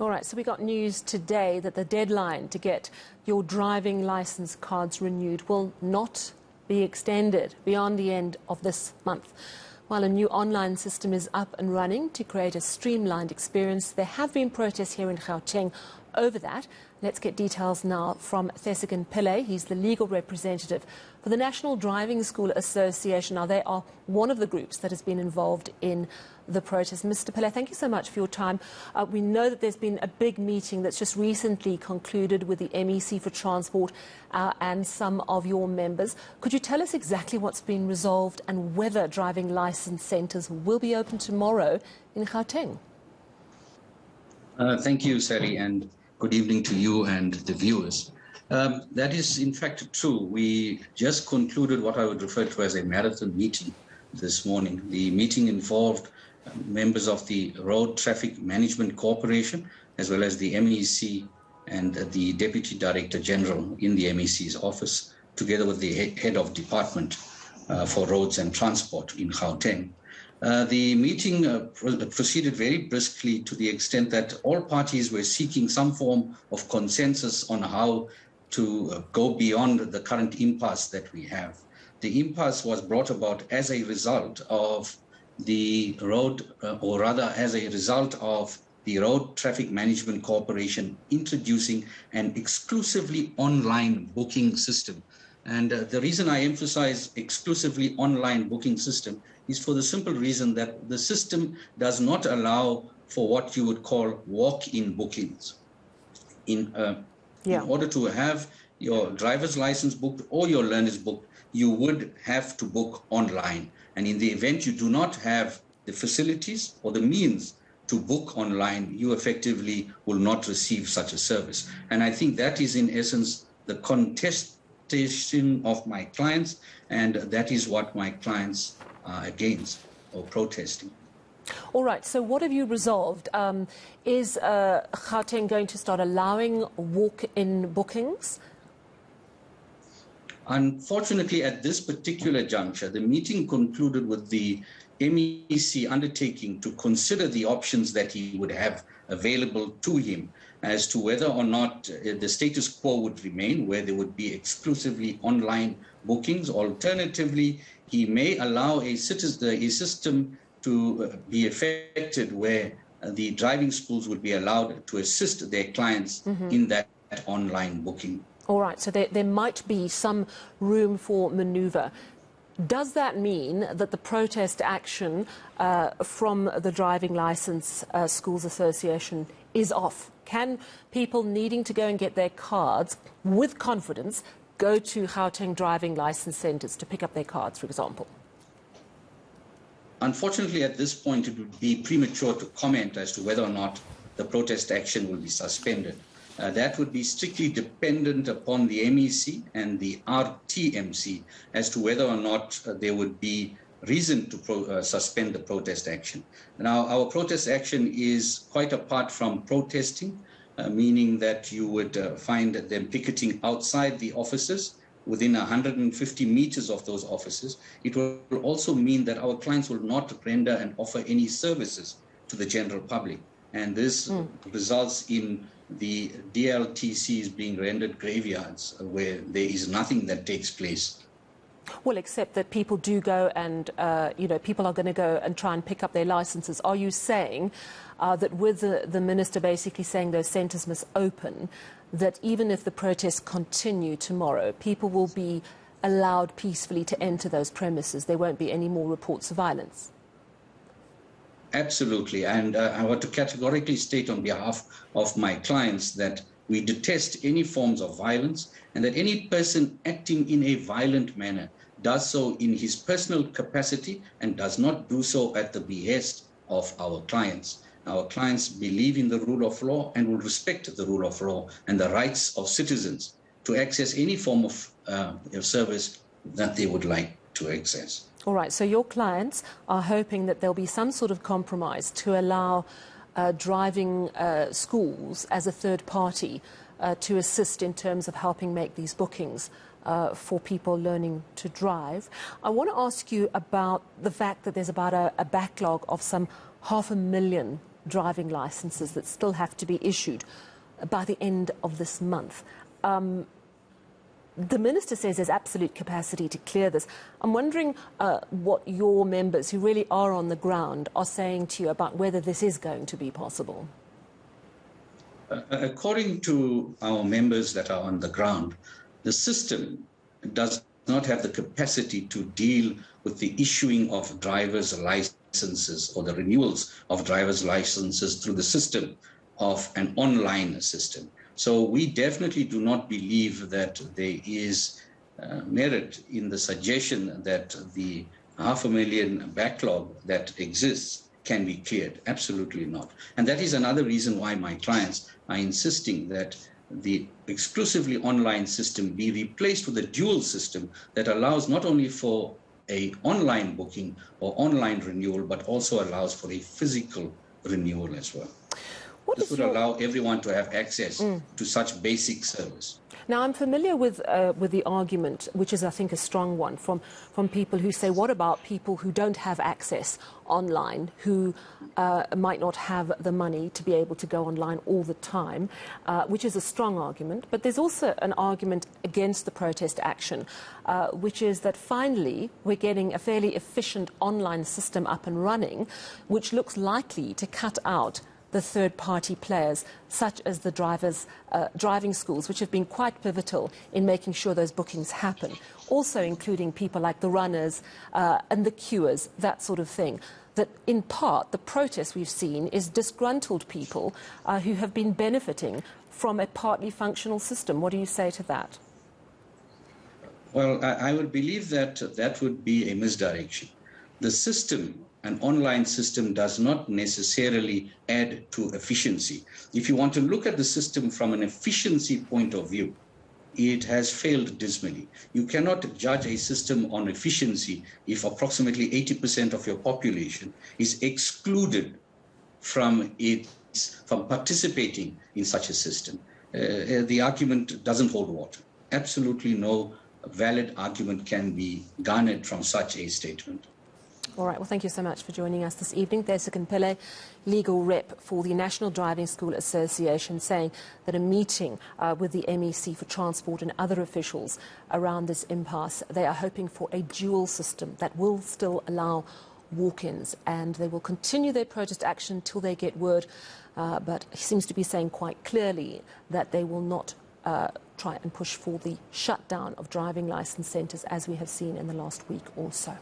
All right, so we got news today that the deadline to get your driving license cards renewed will not be extended beyond the end of this month. While a new online system is up and running to create a streamlined experience, there have been protests here in Gauteng over that. Let's get details now from Thesigan Pillay. He's the legal representative for the National Driving School Association. Now, they are one of the groups that has been involved in the protest. Mr. Pillay, thank you so much for your time. We know that there's been a big meeting that's just recently concluded with the MEC for Transport and some of your members. Could you tell us exactly what's been resolved and whether driving licence centres will be open tomorrow in Gauteng? Thank you, Sally, and good evening to you and the viewers. That is, in fact, true. We just concluded what I would refer to as a marathon meeting this morning. The meeting involved members of the Road Traffic Management Corporation, as well as the MEC and the Deputy Director General in the MEC's office, together with the Head of Department for Roads and Transport in Gauteng. The meeting proceeded very briskly to the extent that all parties were seeking some form of consensus on how to go beyond the current impasse that we have. The impasse was brought about as a result of the Road Traffic Management Corporation introducing an exclusively online booking system. And the reason I emphasize exclusively online booking system is for the simple reason that the system does not allow for what you would call walk-in bookings. In order to have your driver's license booked or your learner's booked, you would have to book online. And in the event you do not have the facilities or the means to book online, you effectively will not receive such a service. And I think that is in essence the contestation of my clients, and that is what my clients are against or protesting. All right, so what have you resolved? Is Gauteng going to start allowing walk-in bookings? Unfortunately, at this particular juncture, the meeting concluded with the MEC undertaking to consider the options that he would have available to him as to whether or not the status quo would remain, where there would be exclusively online bookings. Alternatively, he may allow a system to be effected where the driving schools would be allowed to assist their clients in that online booking. All right, so there might be some room for manoeuvre. Does that mean that the protest action from the Driving Licence Schools Association is off? Can people needing to go and get their cards with confidence go to Gauteng driving licence centres to pick up their cards, for example? Unfortunately, at this point, it would be premature to comment as to whether or not the protest action will be suspended. That would be strictly dependent upon the MEC and the RTMC as to whether or not there would be reason to suspend the protest action. Now, our protest action is quite apart from protesting, meaning that you would find them picketing outside the offices within 150 meters of those offices. It will also mean that our clients will not render and offer any services to the general public. And this results in the DLTCs being rendered graveyards where there is nothing that takes place. Well, except that people do go and, people are going to go and try and pick up their licenses. Are you saying that with the minister basically saying those centres must open, that even if the protests continue tomorrow, people will be allowed peacefully to enter those premises? There won't be any more reports of violence? Absolutely. And I want to categorically state on behalf of my clients that we detest any forms of violence, and that any person acting in a violent manner does so in his personal capacity and does not do so at the behest of our clients. Our clients believe in the rule of law and will respect the rule of law and the rights of citizens to access any form of service that they would like to access. All right, so your clients are hoping that there'll be some sort of compromise to allow driving schools as a third party to assist in terms of helping make these bookings for people learning to drive. I want to ask you about the fact that there's about a backlog of some 500,000 driving licenses that still have to be issued by the end of this month. The Minister says there's absolute capacity to clear this. I'm wondering what your members, who really are on the ground, are saying to you about whether this is going to be possible. According to our members that are on the ground, the system does not have the capacity to deal with the issuing of driver's licenses or the renewals of driver's licenses through the system of an online system. So we definitely do not believe that there is merit in the suggestion that the 500,000 backlog that exists can be cleared. Absolutely not. And that is another reason why my clients are insisting that the exclusively online system be replaced with a dual system that allows not only for an online booking or online renewal, but also allows for a physical renewal as well. This would allow everyone to have access to such basic service. Now, I'm familiar with the argument, which is, I think, a strong one, from people who say, what about people who don't have access online, who might not have the money to be able to go online all the time, which is a strong argument. But there's also an argument against the protest action, which is that finally we're getting a fairly efficient online system up and running, which looks likely to cut out the third-party players, such as the driving schools, which have been quite pivotal in making sure those bookings happen, also including people like the runners and the queuers, that sort of thing. That, in part, the protest we've seen is disgruntled people who have been benefiting from a partly functional system. What do you say to that? Well, I would believe that that would be a misdirection. The system, an online system, does not necessarily add to efficiency. If you want to look at the system from an efficiency point of view, it has failed dismally. You cannot judge a system on efficiency if approximately 80% of your population is excluded from participating in such a system. The argument doesn't hold water. Absolutely no valid argument can be garnered from such a statement. All right, well, thank you so much for joining us this evening. There's Pillay, legal rep for the National Driving School Association, saying that a meeting with the MEC for Transport and other officials around this impasse, they are hoping for a dual system that will still allow walk-ins, and they will continue their protest action until they get word, but he seems to be saying quite clearly that they will not try and push for the shutdown of driving licence centres, as we have seen in the last week or so.